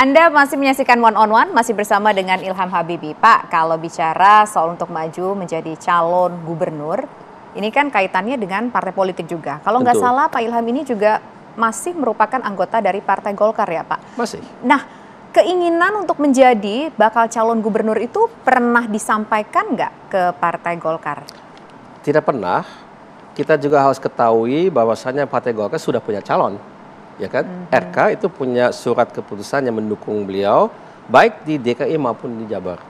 Anda masih menyaksikan One on One, masih bersama dengan Ilham Habibie. Pak, kalau bicara soal untuk maju menjadi calon gubernur, ini kan kaitannya dengan partai politik juga. Kalau nggak salah, Pak Ilham ini juga masih merupakan anggota dari Partai Golkar ya, Pak? Masih. Nah, keinginan untuk menjadi bakal calon gubernur itu pernah disampaikan nggak ke Partai Golkar? Tidak pernah. Kita juga harus ketahui bahwasannya Partai Golkar sudah punya calon. Ya kan, RK itu punya surat keputusan yang mendukung beliau baik di DKI maupun di Jabar.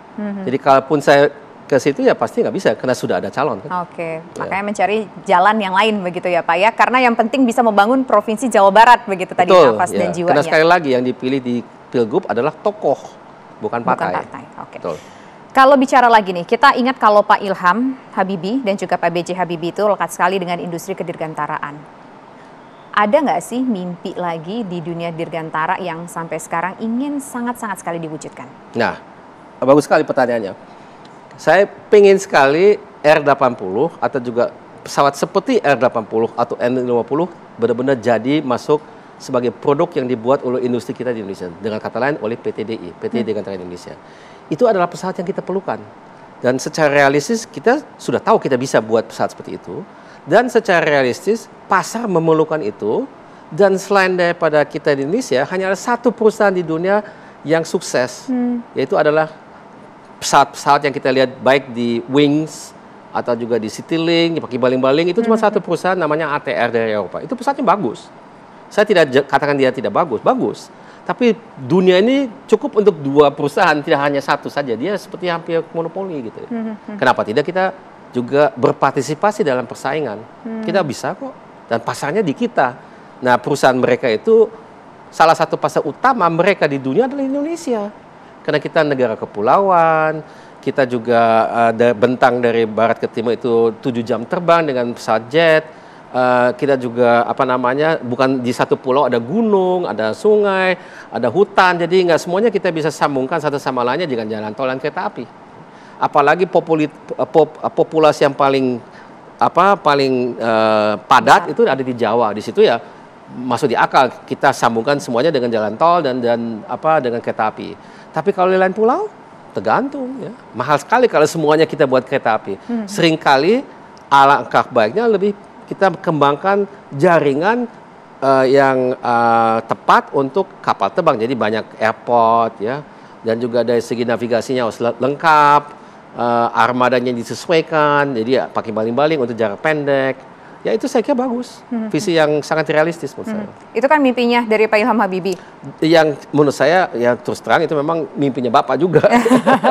Jadi kalaupun saya ke situ ya pasti nggak bisa karena sudah ada calon. Kan? Oke, makanya mencari jalan yang lain begitu ya Pak ya, karena yang penting bisa membangun provinsi Jawa Barat begitu tadi nafas dan jiwanya. Karena sekali lagi yang dipilih di Pilgub adalah tokoh, bukan partai. Oke. Betul. Kalau bicara lagi nih, kita ingat kalau Pak Ilham Habibie dan juga Pak B.J. Habibie itu lekat sekali dengan industri kedirgantaraan. Ada nggak sih mimpi lagi di dunia dirgantara yang sampai sekarang ingin sangat-sangat sekali diwujudkan? Nah, bagus sekali pertanyaannya. Saya pengen sekali R80 atau juga pesawat seperti R80 atau N50 benar-benar jadi masuk sebagai produk yang dibuat oleh industri kita di Indonesia. Dengan kata lain oleh PT DI, PT Dirgantara Indonesia. Itu adalah pesawat yang kita perlukan. Dan secara realistis kita sudah tahu kita bisa buat pesawat seperti itu. Dan secara realistis pasar memerlukan itu, dan selain daripada kita di Indonesia hanya ada satu perusahaan di dunia yang sukses, yaitu adalah pesawat-pesawat yang kita lihat baik di Wings atau juga di Citylink, pakai baling-baling, itu cuma satu perusahaan namanya ATR dari Eropa. Itu pesawatnya bagus. Saya tidak katakan dia tidak bagus, bagus. Tapi dunia ini cukup untuk dua perusahaan, tidak hanya satu saja. Dia seperti hampir monopoli gitu. Kenapa tidak kita juga berpartisipasi dalam persaingan? Kita bisa kok. Dan pasarnya di kita. Nah, perusahaan mereka itu salah satu pasar utama mereka di dunia adalah Indonesia. Karena kita negara kepulauan, kita juga ada bentang dari barat ke timur itu 7 jam terbang dengan pesawat jet. Kita juga bukan di satu pulau ada gunung, ada sungai, ada hutan. Jadi nggak semuanya kita bisa sambungkan satu sama lainnya dengan jalan tol dan kereta api. Apalagi populasi yang paling padat itu ada di Jawa. Di situ ya masuk di akal kita sambungkan semuanya dengan jalan tol dan dengan kereta api. Tapi kalau di lain pulau tergantung ya. Mahal sekali kalau semuanya kita buat kereta api. Seringkali alangkah baiknya lebih kita kembangkan jaringan yang tepat untuk kapal terbang. Jadi banyak airport ya, dan juga dari segi navigasinya harus lengkap. Armadanya disesuaikan, jadi ya pakai baling-baling untuk jarak pendek. Ya itu saya kira bagus, visi yang sangat realistis menurut saya. Itu kan mimpinya dari Pak Ilham Habibie. Yang menurut saya ya terus terang itu memang mimpinya Bapak juga,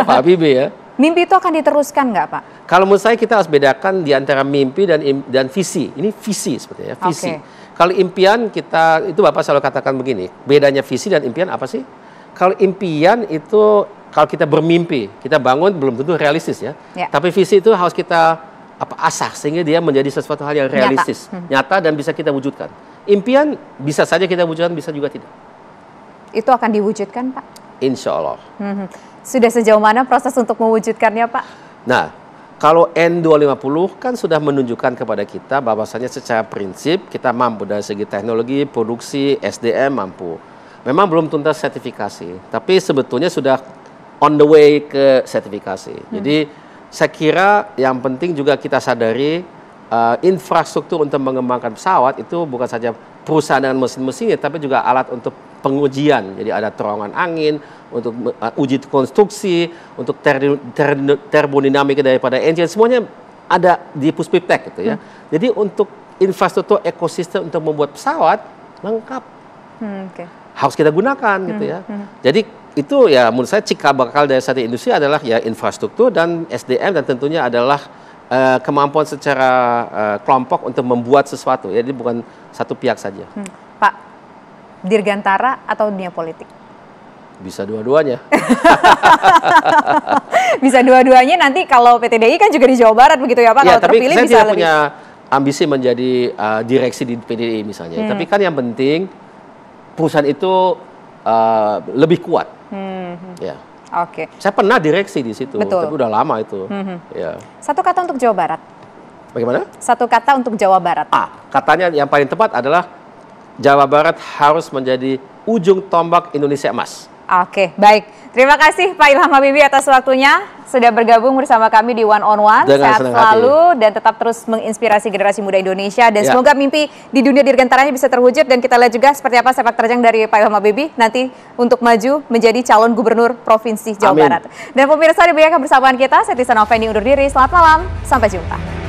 Pak Habibie ya. Mimpi itu akan diteruskan nggak Pak? Kalau menurut saya kita harus bedakan di antara mimpi dan visi. Ini visi sepertinya, visi. Kalau impian kita, itu Bapak selalu katakan begini, bedanya visi dan impian apa sih? Kalau impian itu kalau kita bermimpi, kita bangun belum tentu realistis ya. Tapi visi itu harus kita asah sehingga dia menjadi sesuatu hal yang realistis, nyata dan bisa kita wujudkan. Impian bisa saja kita wujudkan, bisa juga tidak. Itu akan diwujudkan Pak? Insya Allah. Sudah sejauh mana proses untuk mewujudkannya Pak? Nah, kalau N250 kan sudah menunjukkan kepada kita bahwasannya secara prinsip kita mampu dari segi teknologi, produksi, SDM mampu. Memang belum tuntas sertifikasi, tapi sebetulnya sudah on the way ke sertifikasi. Jadi saya kira yang penting juga kita sadari infrastruktur untuk mengembangkan pesawat itu bukan saja perusahaan dengan mesin-mesinnya, tapi juga alat untuk pengujian. Jadi ada terowongan angin, untuk uji konstruksi, untuk termodinamika daripada engine, semuanya ada di Puspiptek gitu ya. Jadi untuk infrastruktur ekosistem untuk membuat pesawat lengkap. Harus kita gunakan gitu ya. Jadi itu ya menurut saya cikal bakal dari satu industri adalah ya infrastruktur dan SDM, dan tentunya adalah kemampuan secara kelompok untuk membuat sesuatu. Jadi bukan satu pihak saja. Pak, dirgantara atau dunia politik? Bisa dua-duanya. Bisa dua-duanya, nanti kalau PT DI kan juga di Jawa Barat begitu ya Pak? Ya, kalau tapi terpilih saya bisa tidak lebih punya ambisi menjadi direksi di PT DI misalnya. Tapi kan yang penting perusahaan itu lebih kuat. Ya. Oke. Saya pernah direksi di situ, Betul. tapi udah lama itu. Ya. Satu kata untuk Jawa Barat. Bagaimana? Satu kata untuk Jawa Barat. Katanya yang paling tepat adalah Jawa Barat harus menjadi ujung tombak Indonesia emas. Oke, baik. Terima kasih Pak Ilham Habibie atas waktunya sudah bergabung bersama kami di One on One. Dengan Sehat senang selalu dan tetap terus menginspirasi generasi muda Indonesia dan Ya. semoga mimpi di dunia dirgantaranya bisa terwujud dan kita lihat juga seperti apa sepak terjang dari Pak Ilham Habibie nanti untuk maju menjadi calon gubernur Provinsi Jawa Amin. Barat. Dan pemirsa demikian kebersamaan kita, saya Tisa Noveni undur diri. Selamat malam, sampai jumpa.